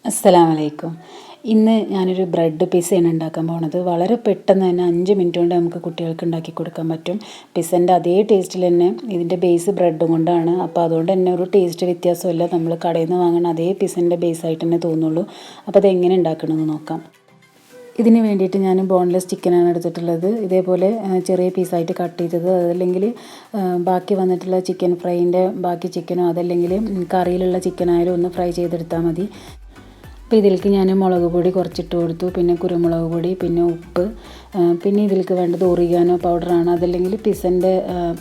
അസ്സലാമലൈക്കും. ഇന്ന് ഞാനൊരു ബ്രെഡ് പിസ്സയാണ് ഉണ്ടാക്കാൻ പോണത്. വളരെ പെട്ടെന്ന് തന്നെ 5 മിനിറ്റ് കൊണ്ട് നമുക്ക് കുട്ടികൾക്ക് ഉണ്ടാക്കി കൊടുക്കാൻ പറ്റും. പിസ്സൻ്റെ അതേ ടേസ്റ്റിൽ തന്നെ ഇതിൻ്റെ ബേസ് ബ്രെഡും കൊണ്ടാണ്. അപ്പോൾ അതുകൊണ്ട് തന്നെ ഒരു ടേസ്റ്റ് വ്യത്യാസമില്ല. നമ്മൾ കടയിൽ നിന്ന് വാങ്ങുന്ന അതേ പിസ്സൻ്റെ ബേസായിട്ട് തന്നെ തോന്നുള്ളൂ. അപ്പോൾ അതെങ്ങനെ ഉണ്ടാക്കണമെന്ന് നോക്കാം. ഇതിന് വേണ്ടിയിട്ട് ഞാൻ ബോൺലെസ് ചിക്കനാണ് എടുത്തിട്ടുള്ളത്. ഇതേപോലെ ചെറിയ പീസായിട്ട് കട്ട് ചെയ്തത്, അതല്ലെങ്കിൽ ബാക്കി വന്നിട്ടുള്ള ചിക്കൻ ഫ്രൈൻ്റെ ബാക്കി ചിക്കനോ അതല്ലെങ്കിൽ കറിയിലുള്ള ചിക്കനായാലും ഒന്ന് ഫ്രൈ ചെയ്തെടുത്താൽ മതി. അപ്പോൾ ഇതിലേക്ക് ഞാൻ മുളക് പൊടി കുറച്ചിട്ട് കൊടുത്തു, പിന്നെ കുരുമുളക് പൊടി, പിന്നെ ഉപ്പ്, പിന്നെ ഇതിലേക്ക് വേണ്ടത് ഒറിഗാനോ പൗഡറാണ്. അതല്ലെങ്കിൽ പിസ്സൻ്റെ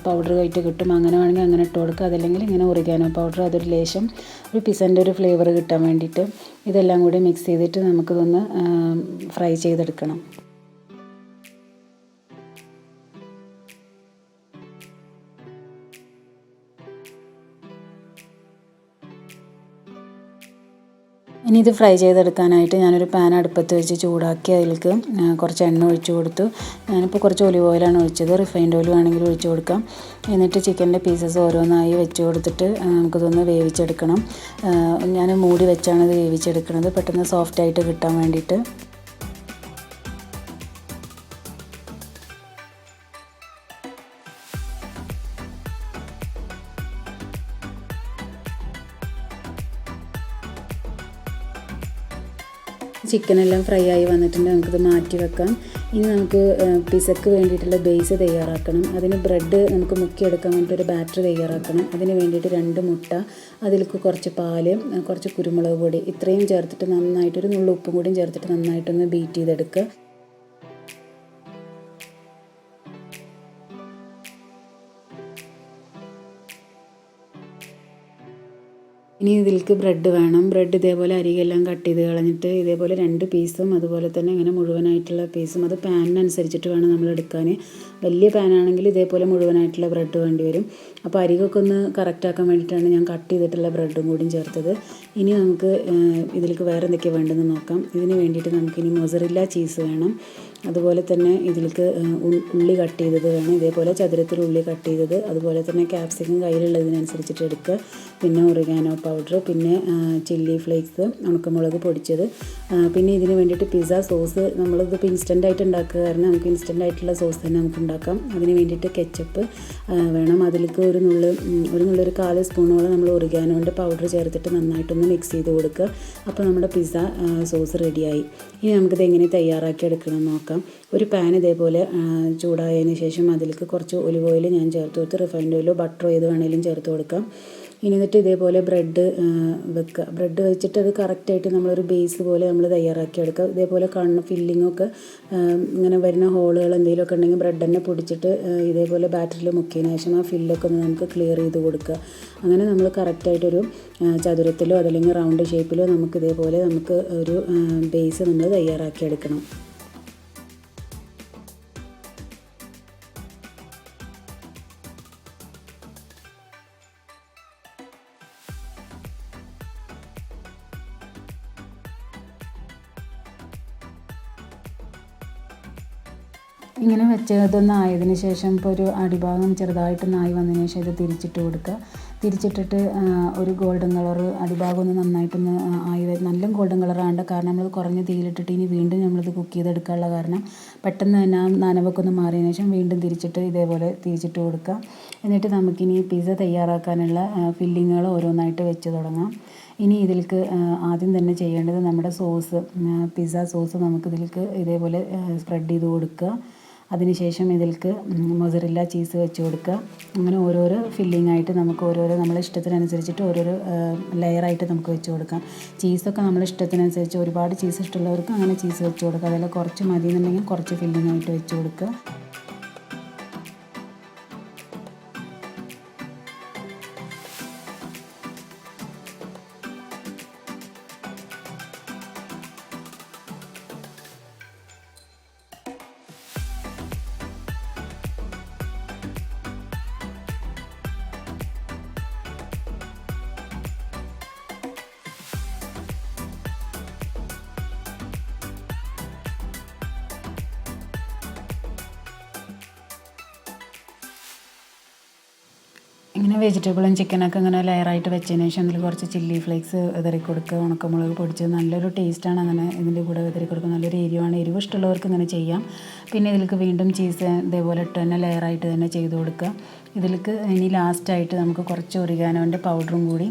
പൗഡർ ആയിട്ട് കിട്ടും, അങ്ങനെ വേണമെങ്കിൽ അങ്ങനെ ഇട്ട് കൊടുക്കുക. അതല്ലെങ്കിൽ ഇങ്ങനെ ഒറിഗാനോ പൗഡർ, അതൊരു ലേശം ഒരു പിസ്സൻ്റെ ഒരു ഫ്ലേവർ കിട്ടാൻ വേണ്ടിയിട്ട് ഇതെല്ലാം കൂടി മിക്സ് ചെയ്തിട്ട് നമുക്കിതൊന്ന് ഫ്രൈ ചെയ്തെടുക്കണം. ഇനി ഇത് ഫ്രൈ ചെയ്തെടുക്കാനായിട്ട് ഞാനൊരു പാൻ അടുപ്പത്ത് വെച്ച് ചൂടാക്കി അതിലേക്ക് കുറച്ച് എണ്ണ ഒഴിച്ച് കൊടുത്തു. ഞാനിപ്പോൾ കുറച്ച് ഒലിവ് ഓയിലാണ് ഒഴിച്ചത്, റിഫൈൻഡ് ഓയിൽ വേണമെങ്കിൽ ഒഴിച്ച് കൊടുക്കാം. എന്നിട്ട് ചിക്കൻ്റെ പീസസ് ഓരോന്നായി വെച്ച് കൊടുത്തിട്ട് നമുക്കിതൊന്ന് വേവിച്ചെടുക്കണം. ഞാൻ മൂടി വെച്ചാണ് ഇത് വേവിച്ചെടുക്കുന്നത്, പെട്ടെന്ന് സോഫ്റ്റായിട്ട് കിട്ടാൻ വേണ്ടിയിട്ട്. ചിക്കനെല്ലാം ഫ്രൈ ആയി വന്നിട്ടുണ്ട്, നമുക്കിത് മാറ്റി വെക്കാം. ഇനി നമുക്ക് പിസ്സക്ക് വേണ്ടിയിട്ടുള്ള ബേസ് തയ്യാറാക്കണം. അതിന് ബ്രെഡ് നമുക്ക് മുക്കിയെടുക്കാൻ വേണ്ടിയിട്ടൊരു ബാറ്റർ തയ്യാറാക്കണം. അതിന് വേണ്ടിയിട്ട് 2 മുട്ട, അതിലേക്ക് കുറച്ച് പാല്, കുറച്ച് കുരുമുളക് പൊടി, ഇത്രയും ചേർത്തിട്ട് നന്നായിട്ടൊരു നുള്ളു ഉപ്പും കൂടിയും ചേർത്തിട്ട് നന്നായിട്ടൊന്ന് ബീറ്റ് ചെയ്തെടുക്കുക. ഇനി ഇതിലേക്ക് ബ്രെഡ് വേണം. ബ്രെഡ് ഇതേപോലെ അരികെല്ലാം കട്ട് ചെയ്ത് കളഞ്ഞിട്ട് ഇതേപോലെ 2 പീസും അതുപോലെ തന്നെ ഇങ്ങനെ മുഴുവനായിട്ടുള്ള പീസും, അത് പാനിനനുസരിച്ചിട്ട് വേണം നമ്മൾ എടുക്കാൻ. വലിയ പാനാണെങ്കിൽ ഇതേപോലെ മുഴുവനായിട്ടുള്ള ബ്രെഡ് വേണ്ടി വരും. അപ്പോൾ അരികൊക്കെ ഒന്ന് കറക്റ്റാക്കാൻ വേണ്ടിയിട്ടാണ് ഞാൻ കട്ട് ചെയ്തിട്ടുള്ള ബ്രെഡും കൂടിയും ചേർത്തത്. ഇനി നമുക്ക് ഇതിലേക്ക് വേറെ എന്തൊക്കെയാണ് വേണ്ടതെന്ന് നോക്കാം. ഇതിന് വേണ്ടിയിട്ട് നമുക്കിനി മൊസറില്ല ചീസ് വേണം. അതുപോലെ തന്നെ ഇതിലേക്ക് ഉള്ളി കട്ട് ചെയ്തത് വേണം, ഇതേപോലെ ചതുരത്തിൽ ഉള്ളി കട്ട് ചെയ്തത്. അതുപോലെ തന്നെ ക്യാപ്സിക്കം കയ്യിലുള്ളതിനനുസരിച്ചിട്ട് എടുക്കുക. പിന്നെ ഒറിഗാനോ പൗഡർ, പിന്നെ ചില്ലി ഫ്ലേക്സ്, ഉണക്കമുളക് പൊടിച്ചത്. പിന്നെ ഇതിന് വേണ്ടിയിട്ട് പിസ്സ സോസ്, നമ്മളിതിപ്പോൾ ഇൻസ്റ്റൻ്റായിട്ട് ഉണ്ടാക്കുക കാരണം നമുക്ക് ഇൻസ്റ്റൻ്റായിട്ടുള്ള സോസ് തന്നെ നമുക്ക് ഉണ്ടാക്കാം. അതിന് വേണ്ടിയിട്ട് കെച്ചപ്പ് വേണം. അതിലേക്ക് ഒരു 1/4 സ്പൂണോളം നമ്മൾ ഒറിഗാനോൻ്റെ പൗഡർ ചേർത്തിട്ട് നന്നായിട്ടൊന്ന് മിക്സ് ചെയ്ത് കൊടുക്കുക. അപ്പോൾ നമ്മുടെ പിസ്സ സോസ് റെഡിയായി. ഇനി നമുക്കിത് എങ്ങനെ തയ്യാറാക്കി എടുക്കണം നോക്കാം. ഒരു പാൻ ഇതേപോലെ ചൂടായതിന് ശേഷം അതിലേക്ക് കുറച്ച് ഒലിവ് ഓയിൽ ഞാൻ ചേർത്ത് കൊടുത്ത്, റിഫൈൻഡ് ഓയിലോ ബട്ടറോ ഏത് വേണമെങ്കിലും ചേർത്ത് കൊടുക്കാം. ഇനി എന്നിട്ട് ഇതേപോലെ ബ്രെഡ് വെക്കുക. ബ്രെഡ് വെച്ചിട്ട് അത് കറക്റ്റായിട്ട് നമ്മളൊരു ബേസ് പോലെ നമ്മൾ തയ്യാറാക്കി എടുക്കുക. ഇതേപോലെ കാണുന്ന ഫില്ലിങ്ങൊക്കെ ഇങ്ങനെ വരുന്ന ഹോളുകൾ എന്തെങ്കിലുമൊക്കെ ഉണ്ടെങ്കിൽ ബ്രെഡ് തന്നെ പൊടിച്ചിട്ട് ഇതേപോലെ ബാറ്ററിൽ മുക്കിയതിന് ശേഷം ആ ഫില്ലൊക്കെ ഒന്ന് നമുക്ക് ക്ലിയർ ചെയ്ത് കൊടുക്കുക. അങ്ങനെ നമ്മൾ കറക്റ്റായിട്ടൊരു ചതുരത്തിലോ അതല്ലെങ്കിൽ റൗണ്ട് ഷേപ്പിലോ നമുക്ക് ഇതേപോലെ നമുക്ക് ഒരു ബേസ് നമ്മൾ തയ്യാറാക്കി എടുക്കണം. ഇങ്ങനെ വെച്ചതൊന്ന് ആയതിനു ശേഷം ഇപ്പോൾ ഒരു അടിഭാഗം ചെറുതായിട്ടൊന്നായി വന്നതിന് ശേഷം ഇത് തിരിച്ചിട്ട് കൊടുക്കുക. തിരിച്ചിട്ടിട്ട് ഒരു ഗോൾഡൻ കളർ അടിഭാഗം ഒന്ന് നന്നായിട്ടൊന്ന് നല്ല ഗോൾഡൻ കളറാണ്ട്, കാരണം നമ്മൾ കുറഞ്ഞ തീയിലിട്ടിട്ട് ഇനി വീണ്ടും നമ്മളിത് കുക്ക് ചെയ്തെടുക്കാനുള്ള കാരണം പെട്ടെന്ന് തന്നെ ആ നനവൊക്കെ ഒന്ന് മാറിയതിന് ശേഷം വീണ്ടും തിരിച്ചിട്ട് ഇതേപോലെ തിരിച്ചിട്ട് കൊടുക്കുക. എന്നിട്ട് നമുക്കിനി പിസ്സ തയ്യാറാക്കാനുള്ള ഫില്ലിങ്ങുകൾ ഓരോന്നായിട്ട് വെച്ച് തുടങ്ങാം. ഇനി ഇതിലേക്ക് ആദ്യം തന്നെ ചെയ്യേണ്ടത് നമ്മുടെ സോസ്, പിസ്സ സോസ് നമുക്കിതിലേക്ക് ഇതേപോലെ സ്പ്രെഡ് ചെയ്ത് കൊടുക്കുക. അതിനുശേഷം ഇതിലേക്ക് മൊസറില്ല ചീസ് വെച്ച് കൊടുക്കുക. അങ്ങനെ ഓരോരോ ഫില്ലിംഗ് ആയിട്ട് നമുക്ക് ഓരോരോ നമ്മളെ ഇഷ്ടത്തിനനുസരിച്ചിട്ട് ഓരോരോ ലെയറായിട്ട് നമുക്ക് വെച്ച് കൊടുക്കാം. ചീസൊക്കെ നമ്മളെ ഇഷ്ടത്തിനനുസരിച്ച്, ഒരുപാട് ചീസ് ഇഷ്ടമുള്ളവർക്ക് അങ്ങനെ ചീസ് വെച്ച് കൊടുക്കുക. അതിൽ കുറച്ച് മതി എന്നുണ്ടെങ്കിൽ കുറച്ച് ഫില്ലിംഗ് ആയിട്ട് വെച്ച് കൊടുക്കുക. ഇങ്ങനെ വെജിറ്റബിളും ചിക്കനൊക്കെ ഇങ്ങനെ ലെയറായിട്ട് വെച്ചതിന് ശേഷം അതിൽ കുറച്ച് ചില്ലി ഫ്ലേക്സ് വിതറി കൊടുക്കുക, ഉണക്കമുളക് പൊടിച്ചത്. നല്ലൊരു ടേസ്റ്റാണ് അങ്ങനെ ഇതിൻ്റെ കൂടെ വിതറി കൊടുക്കുക. നല്ലൊരു എരിവാണ്. എരിവ് ഇഷ്ടമുള്ളവർക്ക് ഇങ്ങനെ ചെയ്യാം. പിന്നെ ഇതിലേക്ക് വീണ്ടും ചീസ് ഇതേപോലെ ഇട്ട് തന്നെ ലെയറായിട്ട് തന്നെ ചെയ്ത് കൊടുക്കുക. ഇതിലേക്ക് ഇനി ലാസ്റ്റായിട്ട് നമുക്ക് കുറച്ച് ഒറിഗാനോൻ്റെ പൗഡറും കൂടി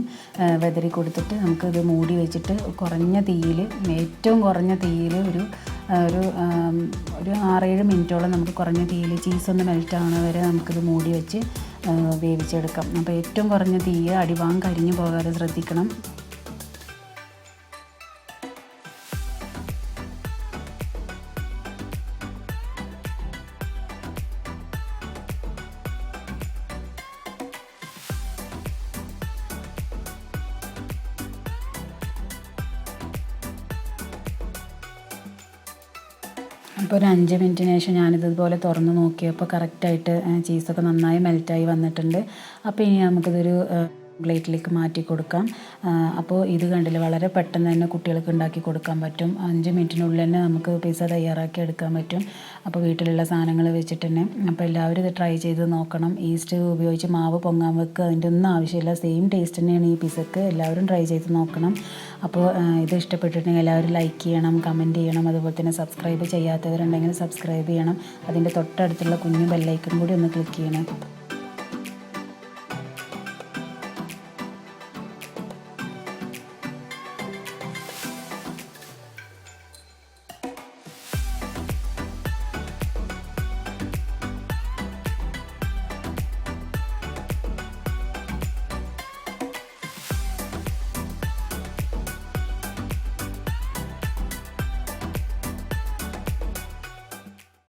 വിതറി കൊടുത്തിട്ട് നമുക്കിത് മൂടി വെച്ചിട്ട് കുറഞ്ഞ തീയിൽ, ഏറ്റവും കുറഞ്ഞ തീയിൽ ഒരു 6-7 മിനിറ്റോളം നമുക്ക് കുറഞ്ഞ തീയിൽ ചീസൊന്ന് മെൽറ്റാവുന്ന വരെ നമുക്കിത് മൂടി വെച്ച് വേവിച്ചെടുക്കാം. അപ്പോൾ ഏറ്റവും കുറഞ്ഞ തീയിൽ അടിഭാഗം കരിഞ്ഞു പോകാതെ ശ്രദ്ധിക്കണം. അപ്പോൾ ഒരു 5 മിനിറ്റിന് ശേഷം ഞാനിതുപോലെ തുറന്ന് നോക്കിയപ്പോൾ കറക്റ്റായിട്ട് ചീസൊക്കെ നന്നായി മെൽറ്റായി വന്നിട്ടുണ്ട്. അപ്പോൾ ഇനി നമുക്കിതൊരു പ്ലേറ്റിലേക്ക് മാറ്റി കൊടുക്കാം. അപ്പോൾ ഇത് കണ്ടില്ലേ, വളരെ പെട്ടെന്ന് തന്നെ കുട്ടികൾക്ക് ഉണ്ടാക്കി കൊടുക്കാൻ പറ്റും. 5 മിനിറ്റിനുള്ളിൽ തന്നെ നമുക്ക് പിസ്സ തയ്യാറാക്കി എടുക്കാൻ പറ്റും. അപ്പോൾ വീട്ടിലുള്ള സാധനങ്ങൾ വെച്ചിട്ട് തന്നെ. അപ്പോൾ എല്ലാവരും ഇത് ട്രൈ ചെയ്ത് നോക്കണം. ഈസ്റ്റ് ഉപയോഗിച്ച് മാവ് പൊങ്ങാൻ വെക്കുക, അതിൻ്റെ ഒന്നും ആവശ്യമില്ല. സെയിം ടേസ്റ്റ് തന്നെയാണ് ഈ പിസ്സക്ക്. എല്ലാവരും ട്രൈ ചെയ്ത് നോക്കണം. അപ്പോൾ ഇത് ഇഷ്ടപ്പെട്ടിട്ടുണ്ടെങ്കിൽ എല്ലാവരും ലൈക്ക് ചെയ്യണം, കമൻറ്റ് ചെയ്യണം. അതുപോലെ തന്നെ സബ്സ്ക്രൈബ് ചെയ്യാത്തവരുണ്ടെങ്കിൽ സബ്സ്ക്രൈബ് ചെയ്യണം. അതിൻ്റെ തൊട്ടടുത്തുള്ള കുഞ്ഞു ബെല്ലൈക്കൺ കൂടി ഒന്ന് ക്ലിക്ക് ചെയ്യണം.